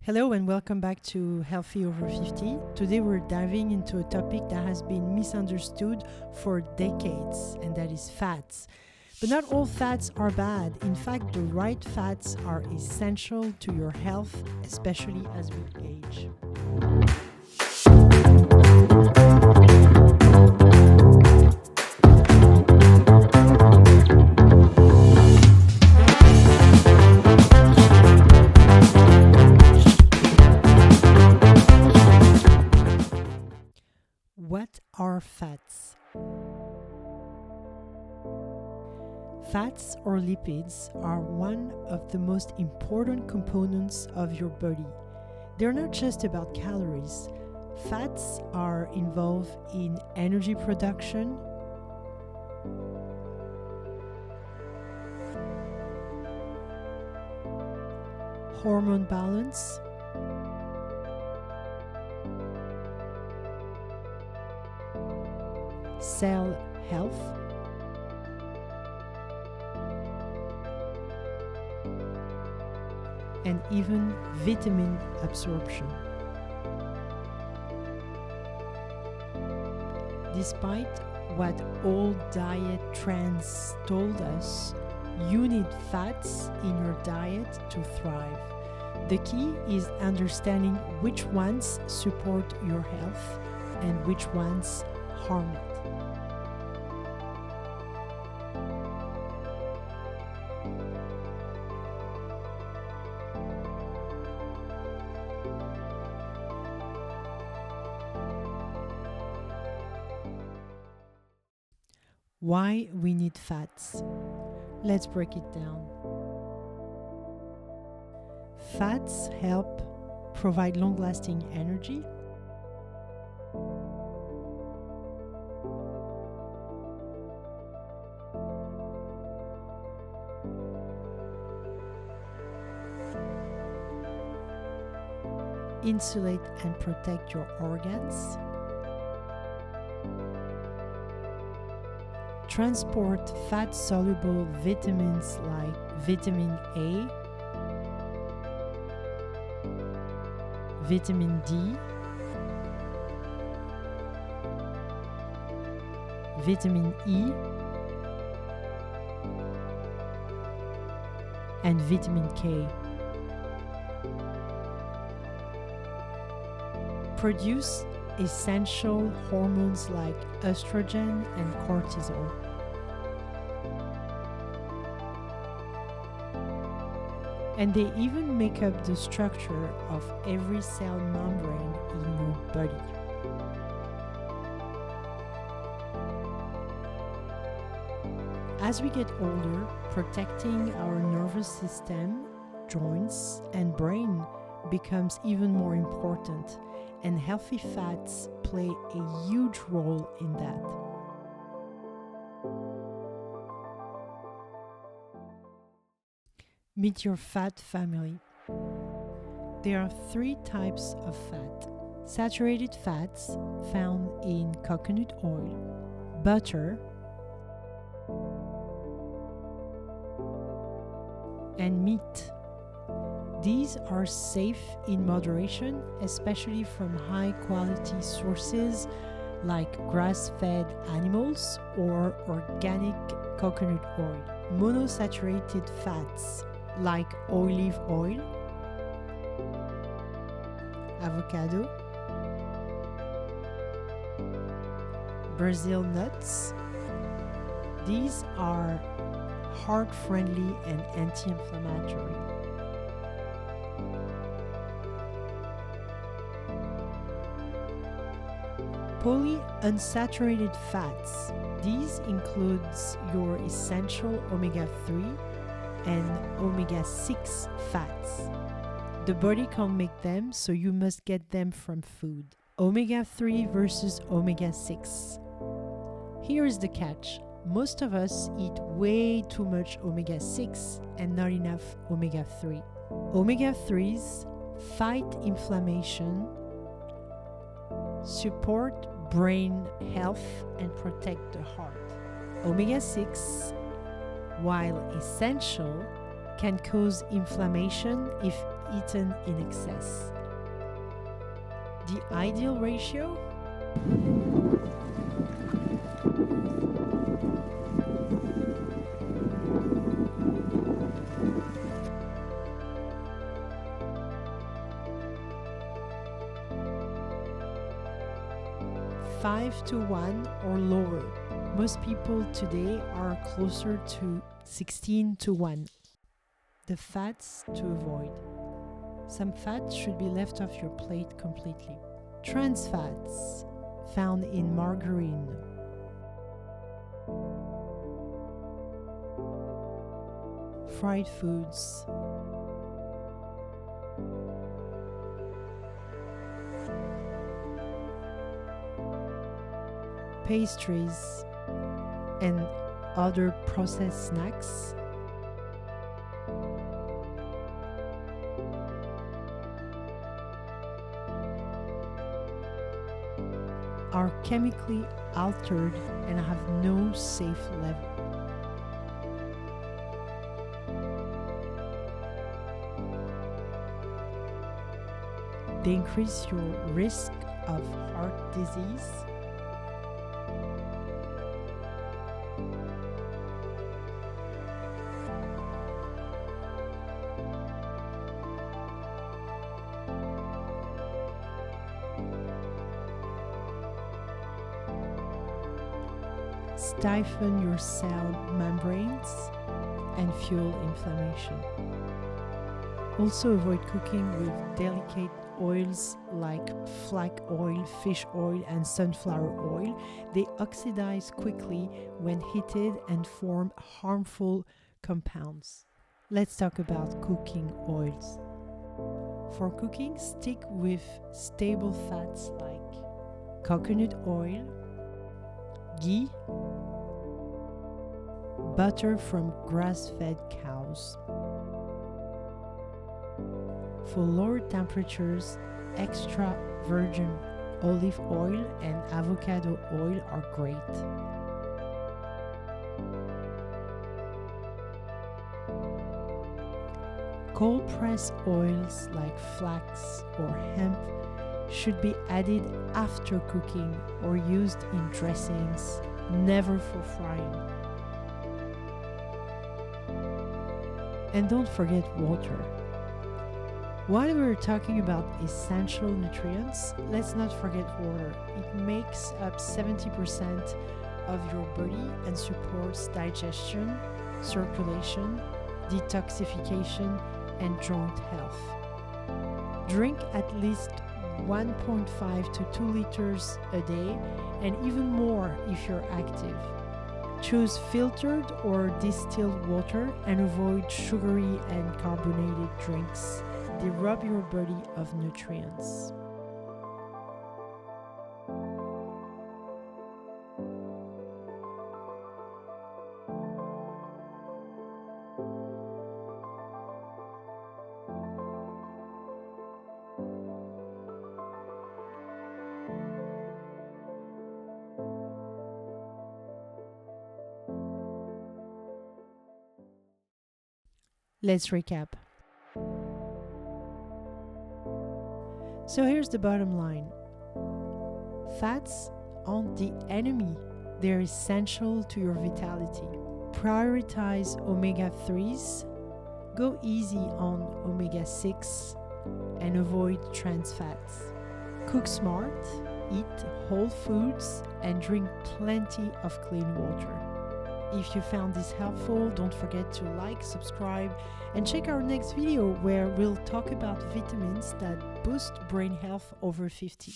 Hello and welcome back to Healthy Over 50. Today we're diving into a topic that has been misunderstood for decades, and that is fats. But not all fats are bad. In fact, the right fats are essential to your health, especially as we age. What are fats? Fats or lipids are one of the most important components of your body. They're not just about calories. Fats are involved in energy production, hormone balance, cell health, and even vitamin absorption. Despite what old diet trends told us, you need fats in your diet to thrive. The key is understanding which ones support your health and which ones harm it. Why we need fats? Let's break it down. Fats help provide long-lasting energy. Insulate and protect your organs. Transport fat-soluble vitamins like vitamin A, vitamin D, vitamin E, and vitamin K. Produce essential hormones like estrogen and cortisol. And they even make up the structure of every cell membrane in your body. As we get older, protecting our nervous system, joints, and brain becomes even more important, and healthy fats play a huge role in that. Meet your fat family. There are 3 types of fat. Saturated fats found in coconut oil, butter, and meat. These are safe in moderation, especially from high-quality sources like grass-fed animals or organic coconut oil. Monounsaturated fats like olive oil, avocado, Brazil nuts. These are heart-friendly and anti-inflammatory. Polyunsaturated fats. These includes your essential omega-3 and omega-6 fats. The body can't make them, so you must get them from food. Omega-3 versus omega-6. Here is the catch. Most of us eat way too much omega-6 and not enough omega-3. Omega-3s fight inflammation, support brain health, and protect the heart. Omega-6, while essential, can cause inflammation if eaten in excess. The ideal ratio? Five to 1 or lower. Most people today are closer to 16 to 1. The fats to avoid. Some fats should be left off your plate completely. Trans fats found in margarine, fried foods, pastries, and other processed snacks. Are chemically altered and have no safe level. They increase your risk of heart disease, stifle your cell membranes, and fuel inflammation. Also avoid cooking with delicate oils like flax oil, fish oil, and sunflower oil. They oxidize quickly when heated and form harmful compounds. Let's talk about cooking oils. For cooking, stick with stable fats like coconut oil, ghee, butter from grass-fed cows. For lower temperatures, extra virgin olive oil and avocado oil are great. Cold pressed oils like flax or hemp should be added after cooking or used in dressings, never for frying. And don't forget water. While we're talking about essential nutrients, let's not forget water. It makes up 70% of your body and supports digestion, circulation, detoxification, and joint health. Drink at least 1.5 to 2 liters a day, and even more if you're active. Choose filtered or distilled water and avoid sugary and carbonated drinks. They rob your body of nutrients. Let's recap. So here's the bottom line. Fats aren't the enemy. They're essential to your vitality. Prioritize omega-3s, go easy on omega-6, and avoid trans fats. Cook smart, eat whole foods, and drink plenty of clean water. If you found this helpful, don't forget to like, subscribe, and check our next video where we'll talk about vitamins that boost brain health over 50.